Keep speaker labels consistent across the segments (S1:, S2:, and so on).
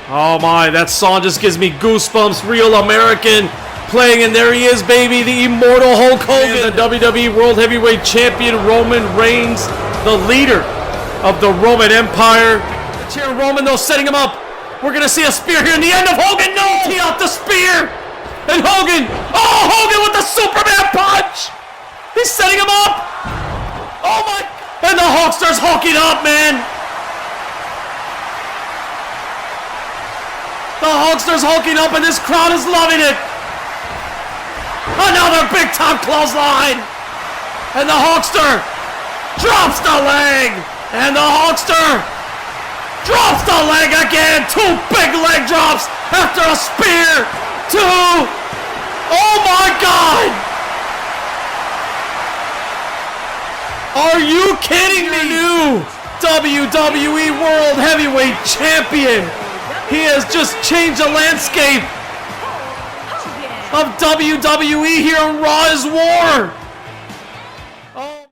S1: Oh my, that song just gives me goosebumps. Real American playing, and there he is, baby, the immortal Hulk Hogan, the WWE World Heavyweight Champion Roman Reigns, the leader of the Roman Empire. Here, Roman, though, setting him up. We're gonna see a spear here in the end of Hogan. No, he out the spear, and Hogan. Oh, Hogan with the Superman punch. He's setting him up. Oh my, and the Hulkster's hulking up, man. The Hulkster's hulking up, and this crowd is loving it. Another big time clothesline. And the Hulkster drops the leg. And the Hulkster drops the leg again. 2 big leg drops after a spear. 2. Oh my God. Are you kidding me? New WWE World Heavyweight Champion. He has just changed the landscape of WWE here on Raw is War. Oh.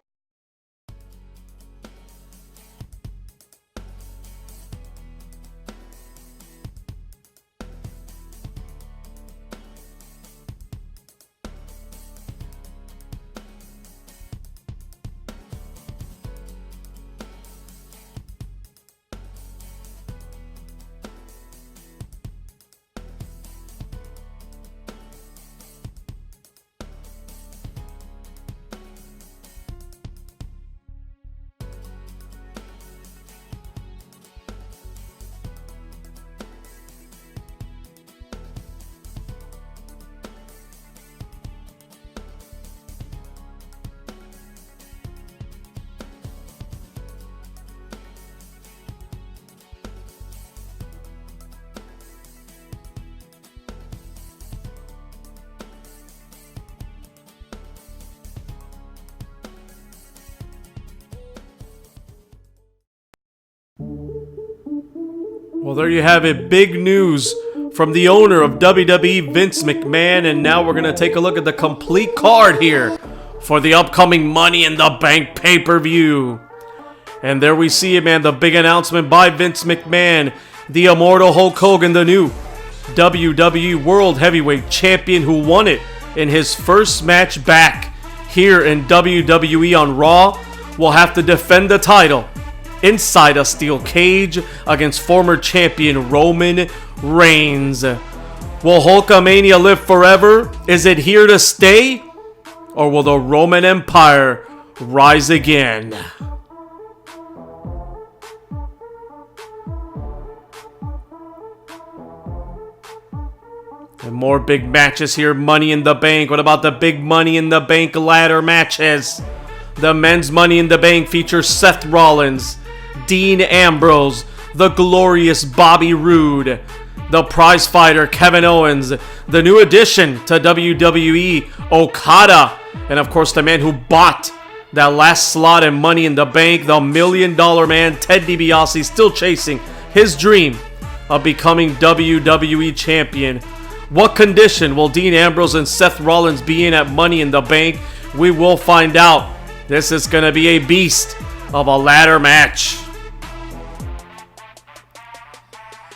S1: Well, there you have it. Big news from the owner of WWE, Vince McMahon. And now we're going to take a look at the complete card here for the upcoming Money in the Bank pay-per-view. And there we see it, man. The big announcement by Vince McMahon. The immortal Hulk Hogan, the new WWE World Heavyweight Champion who won it in his first match back here in WWE on Raw, will have to defend the title inside a steel cage against former champion Roman Reigns. Will Hulkamania live forever? Is it here to stay? Or will the Roman Empire rise again? And more big matches here. Money in the Bank. What about the big Money in the Bank ladder matches? The men's Money in the Bank features Seth Rollins, Dean Ambrose, the glorious Bobby Roode, the prize fighter Kevin Owens, the new addition to WWE, Okada, and of course the man who bought that last slot in Money in the Bank, the $1 Million Man, Ted DiBiase, still chasing his dream of becoming WWE Champion. What condition will Dean Ambrose and Seth Rollins be in at Money in the Bank? We will find out. This is going to be a beast of a ladder match.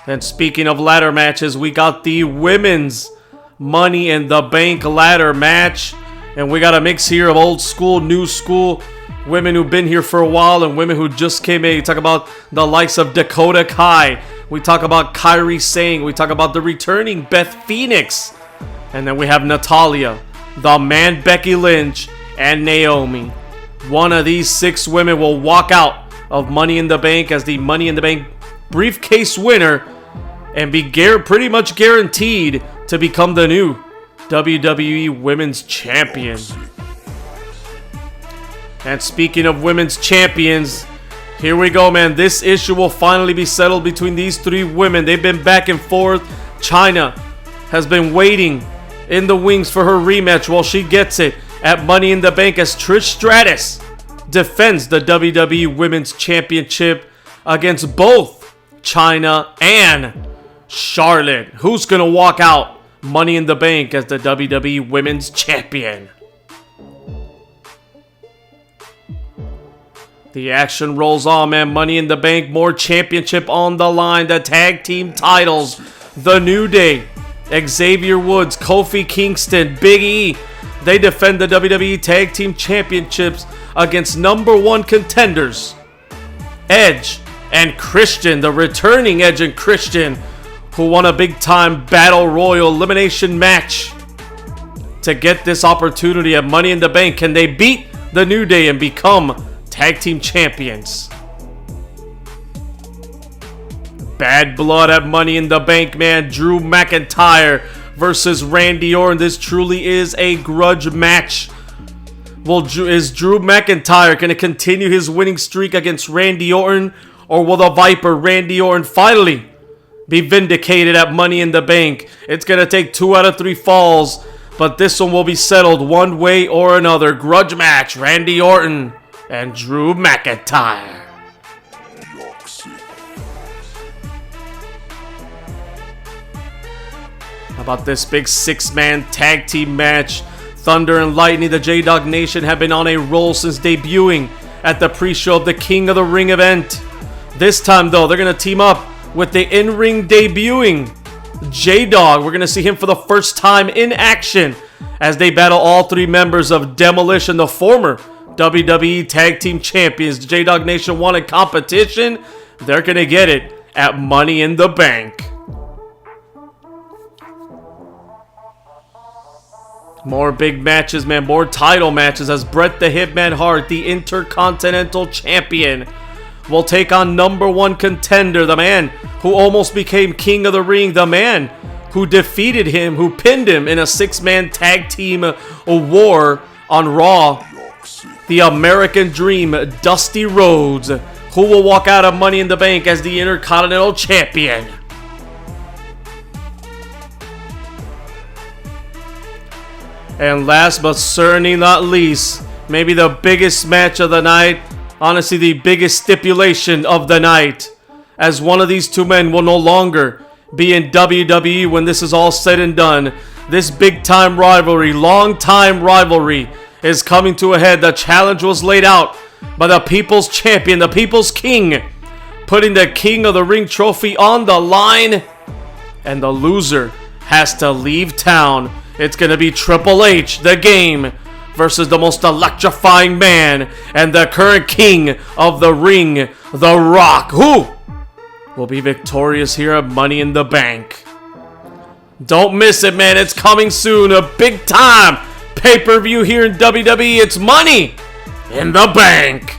S1: And speaking of ladder matches, we got the women's Money in the Bank ladder match. And we got a mix here of old school, new school, women who've been here for a while and women who just came in. We talk about the likes of Dakota Kai. We talk about Kairi Sane. We talk about the returning Beth Phoenix. And then we have Natalya, the man Becky Lynch, and Naomi. One of these 6 women will walk out of Money in the Bank as the Money in the Bank briefcase winner and be pretty much guaranteed to become the new WWE Women's Champion. And speaking of Women's Champions, here we go, man. This issue will finally be settled between these 3 women. They've been back and forth. Chyna has been waiting in the wings for her rematch while she gets it at Money in the Bank as Trish Stratus defends the WWE Women's Championship against both Chyna and Charlotte. Who's going to walk out Money in the Bank as the WWE Women's Champion? The action rolls on, man. Money in the Bank, more championship on the line. The tag team titles, The New Day, Xavier Woods, Kofi Kingston, Big E. They defend the WWE Tag Team Championships against #1 contenders, Edge and Christian, the returning Edge and Christian, who won a big-time Battle Royal elimination match to get this opportunity at Money in the Bank. Can they beat The New Day and become Tag Team Champions? Bad blood at Money in the Bank, man. Drew McIntyre versus Randy Orton. This truly is a grudge match. Well, is Drew McIntyre going to continue his winning streak against Randy Orton? Or will the Viper, Randy Orton, finally be vindicated at Money in the Bank? It's going to take 2 out of 3 falls, but this one will be settled one way or another. Grudge match, Randy Orton and Drew McIntyre. How about this big 6-man tag team match? Thunder and Lightning, the J-Dogg Nation, have been on a roll since debuting at the pre-show of the King of the Ring event. This time, though, they're going to team up with the in-ring debuting J-Dogg. We're going to see him for the first time in action as they battle all 3 members of Demolition, the former WWE Tag Team Champions. The J-Dogg Nation wanted competition. They're going to get it at Money in the Bank. More big matches, man. More title matches as Bret the Hitman Hart, the Intercontinental Champion, will take on #1 contender, the man who almost became King of the Ring, the man who defeated him, who pinned him in a 6-man tag team war on Raw, the American Dream, Dusty Rhodes, who will walk out of Money in the Bank as the Intercontinental Champion. And last but certainly not least, maybe the biggest match of the night, honestly the biggest stipulation of the night, as one of these 2 men will no longer be in WWE when this is all said and done. This big-time rivalry, long-time rivalry, is coming to a head. The challenge was laid out by the People's Champion, the People's King, putting the King of the Ring trophy on the line, and the loser has to leave town. It's going to be Triple H, the Game, versus the most electrifying man and the current King of the Ring, The Rock, who will be victorious here at Money in the Bank. Don't miss it, man. It's coming soon. A big time pay-per-view here in WWE. It's Money in the Bank.